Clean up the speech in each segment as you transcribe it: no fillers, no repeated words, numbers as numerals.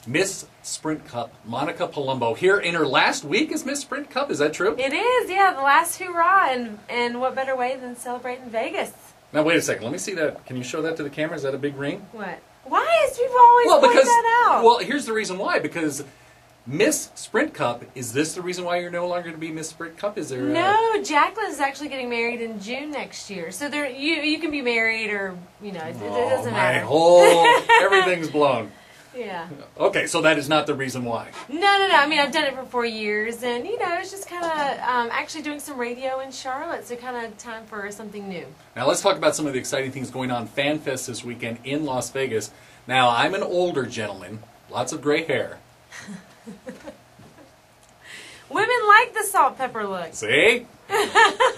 Miss Sprint Cup, Monica Polumbo, here in her last week as Miss Sprint Cup. Is that true? It is, yeah, the last hurrah, and what better way than celebrating Vegas? Now, wait a second. Let me see that. Can you show that to the camera? Is that a big ring? What? Why is people always point that out? Well, here's the reason why. Because Miss Sprint Cup, is this the reason why you're no longer going to be Miss Sprint Cup? Is there? No, Jacqueline's actually getting married in June next year. So there, you can be married or, it doesn't matter. Everything's blown. Yeah. Okay, so that is not the reason why. No. I mean, I've done it for 4 years, and, it's just kind of actually doing some radio in Charlotte, so kind of time for something new. Now, let's talk about some of the exciting things going on. FanFest this weekend in Las Vegas. Now, I'm an older gentleman, lots of gray hair. Women like the salt pepper look. See?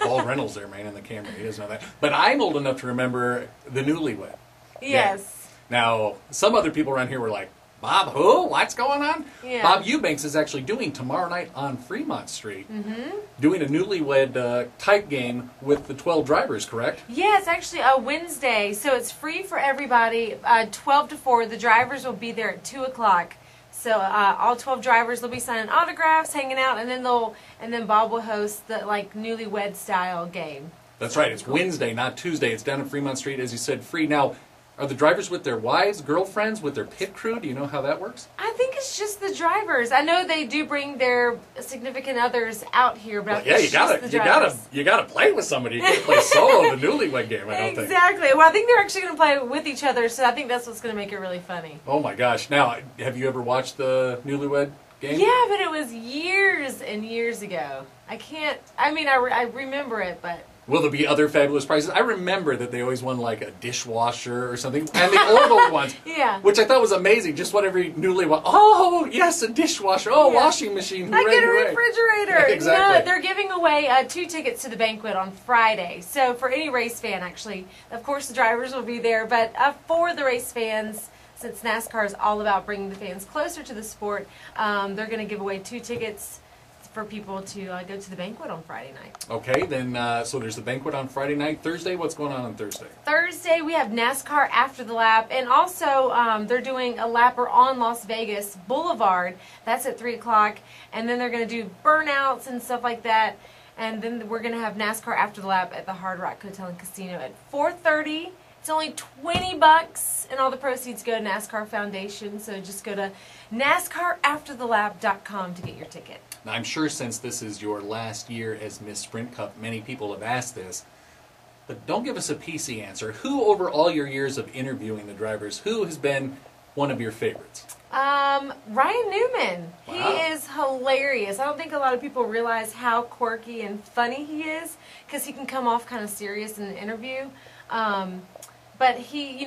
Paul Reynolds there, man, in the camera. He doesn't know that. But I'm old enough to remember the Newlywed. Yes. Yeah. Now, some other people around here were like, Bob who? What's going on? Yeah. Bob Eubanks is actually doing tomorrow night on Fremont Street, doing a Newlywed type game with the 12 drivers, correct? Yeah, it's actually a Wednesday, so it's free for everybody, 12 to 4. The drivers will be there at 2 o'clock. So all 12 drivers will be signing autographs, hanging out, and then Bob will host the Newlywed style game. That's right. It's Wednesday, not Tuesday. It's down at Fremont Street, as you said, free. Now, are the drivers with their wives, girlfriends, with their pit crew? Do you know how that works? I think it's just the drivers. I know they do bring their significant others out here, but well, yeah, you gotta play with somebody. You can't play solo the Newlywed game. I don't think. Exactly. Well, I think they're actually going to play with each other, so I think that's what's going to make it really funny. Oh my gosh! Now, have you ever watched the Newlywed game? Yeah, but it was years and years ago. I remember it, but. Will there be other fabulous prizes? I remember that they always won like a dishwasher or something. And the old ones. Yeah. Which I thought was amazing. Just what every newlywed, oh, yes, a dishwasher. Oh, yeah. Washing machine. Hooray, I get a hooray. refrigerator. Exactly. No, they're giving away 2 tickets to the banquet on Friday. So for any race fan, actually, of course the drivers will be there. But for the race fans, since NASCAR is all about bringing the fans closer to the sport, they're going to give away 2 tickets for people to go to the banquet on Friday night. Okay, then, so there's the banquet on Friday night. Thursday, what's going on Thursday? Thursday, we have NASCAR after the lap, and also they're doing a lapper on Las Vegas Boulevard. That's at 3 o'clock, and then they're going to do burnouts and stuff like that, and then we're going to have NASCAR after the lap at the Hard Rock Hotel and Casino at 4:30. It's only $20, and all the proceeds go to NASCAR Foundation, so just go to NASCARAfterthelap.com to get your ticket. Now, I'm sure since this is your last year as Miss Sprint Cup, many people have asked this, but don't give us a PC answer. Who, over all your years of interviewing the drivers, who has been one of your favorites? Ryan Newman. Wow. He is hilarious. I don't think a lot of people realize how quirky and funny he is, because he can come off kind of serious in the interview. But he,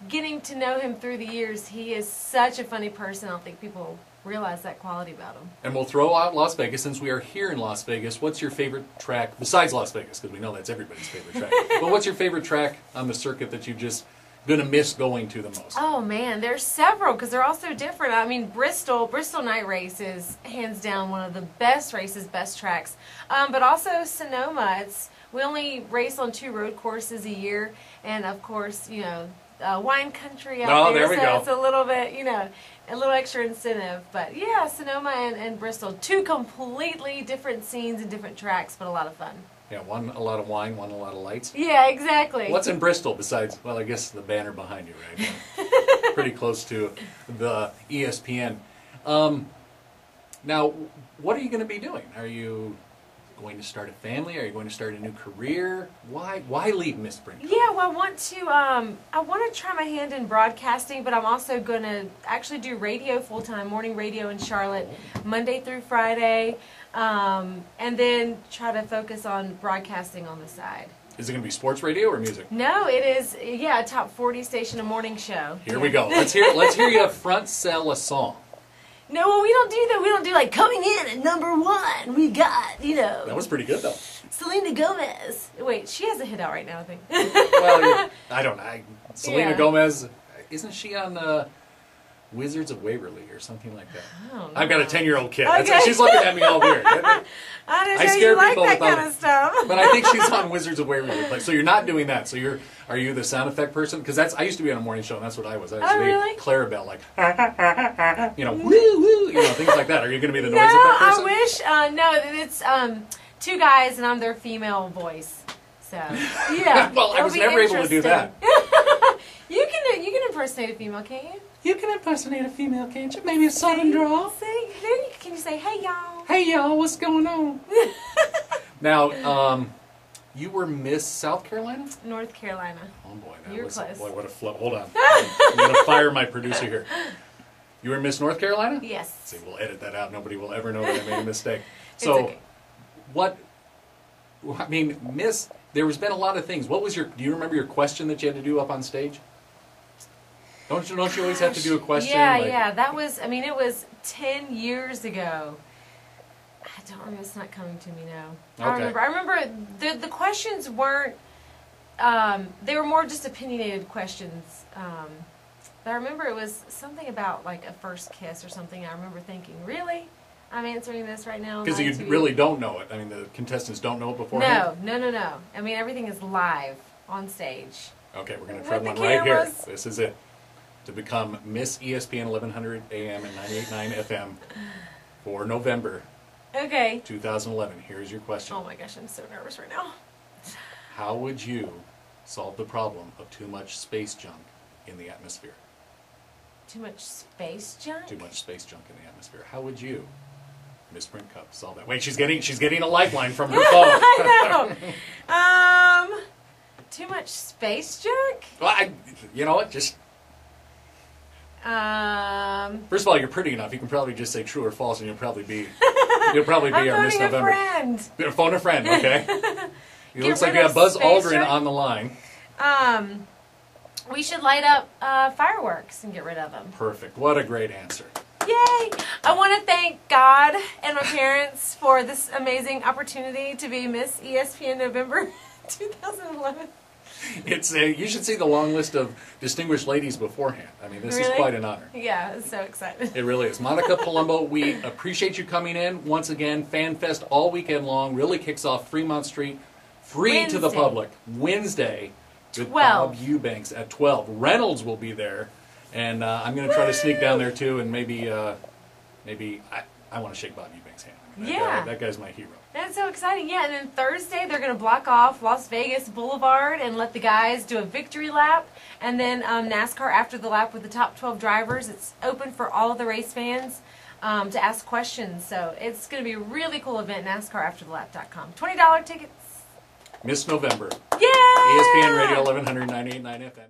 getting to know him through the years, he is such a funny person. I don't think people realize that quality about him. And we'll throw out Las Vegas. Since we are here in Las Vegas, what's your favorite track, besides Las Vegas, because we know that's everybody's favorite track, but what's your favorite track on the circuit that you're just going to miss going to the most? Oh, man, there's several, because they're all so different. I mean, Bristol Night Race is hands down one of the best races, best tracks. But also Sonoma. We only race on 2 road courses a year, and of course, wine country out there, there we so go. It's a little bit, a little extra incentive. But yeah, Sonoma and Bristol, 2 completely different scenes and different tracks, but a lot of fun. Yeah, one a lot of wine, one a lot of lights. Yeah, exactly. What's in Bristol besides, well, I guess the banner behind you, right? Pretty close to the ESPN. Now, what are you going to be doing? Are you going to start a family? Are you going to start a new career? Why leave Miss Sprint? Yeah, well, I want to try my hand in broadcasting, but I'm also going to actually do radio full-time, morning radio in Charlotte, Monday through Friday, and then try to focus on broadcasting on the side. Is it going to be sports radio or music? No, it is, a top 40 station, a morning show. Here we go. Let's hear you front sell a song. No, well, we don't do that. We don't do coming in at #1. We got, That was pretty good, though. Selena Gomez. Wait, she has a hit out right now, I think. Well, I don't know. Selena Yeah. Gomez, isn't she on Wizards of Waverly or something like that. Oh, I've got a 10-year-old kid. Okay. She's looking at me all weird. I didn't I know scare you like people that with all kind of stuff. But I think she's on Wizards of Waverly. Like, so you're not doing that. So are you the sound effect person? Because I used to be on a morning show, and that's what I was. I used to be really? Clarabelle, like, woo, woo, things like that. Are you going to be the noise effect person? I wish. No, it's 2 guys, and I'm their female voice. So yeah. Well, I was never able to do that. You can impersonate a female, can't you? You can impersonate a female, can't you? Maybe a southern drawl. Can you say, "Hey y'all"? Hey y'all, what's going on? Now, you were Miss South Carolina? North Carolina. Oh boy, You're close. Boy, what a flip. Hold on. I'm going to fire my producer here. You were Miss North Carolina? Yes. See, we'll edit that out. Nobody will ever know that I made a mistake. It's So, okay. Miss, there's been a lot of things. Do you remember your question that you had to do up on stage? Don't you always have to do a question? Yeah. That was, it was 10 years ago. I don't remember. It's not coming to me now. Okay. I remember the questions weren't, they were more just opinionated questions. But I remember it was something about like a first kiss or something. I remember thinking, really? I'm answering this right now? Because you really don't know it. The contestants don't know it beforehand? No. Everything is live on stage. Okay, we're going to try With one the right here. cameras. This is it. To become Miss ESPN 1100 AM and 98.9 FM for November Okay. 2011. Here's your question. Oh my gosh, I'm so nervous right now. How would you solve the problem of too much space junk in the atmosphere? Too much space junk? Too much space junk in the atmosphere. How would you, Miss Sprint Cup, solve that? Wait, she's getting a lifeline from her phone. I know. Too much space junk? Well, you know what? Just first of all, you're pretty enough. You can probably just say true or false, and you'll probably be our Miss November. I'm friend. Phone a friend, okay? It looks like we rid have of Buzz space Aldrin junk? on the line. We should light up fireworks and get rid of them. Perfect. What a great answer. Yay! I want to thank God and my parents for this amazing opportunity to be Miss ESPN November 2011. You should see the long list of distinguished ladies beforehand. This is quite an honor. Yeah, I'm so excited. It really is. Monica Polumbo, we appreciate you coming in. Once again, Fan Fest all weekend long. Really kicks off Fremont Street. Free to the public. Wednesday with 12. Bob Eubanks at 12. Reynolds will be there. And I'm going to try to sneak down there too, and maybe I want to shake Bob Eubanks' hand. That guy's my hero. That's so exciting. Yeah, and then Thursday they're going to block off Las Vegas Boulevard and let the guys do a victory lap. And then NASCAR after the lap with the top 12 drivers. It's open for all of the race fans to ask questions. So it's going to be a really cool event, NASCARAfterthelap.com. $20 tickets. Miss November. Yeah! ESPN Radio 1100 98.9 FM.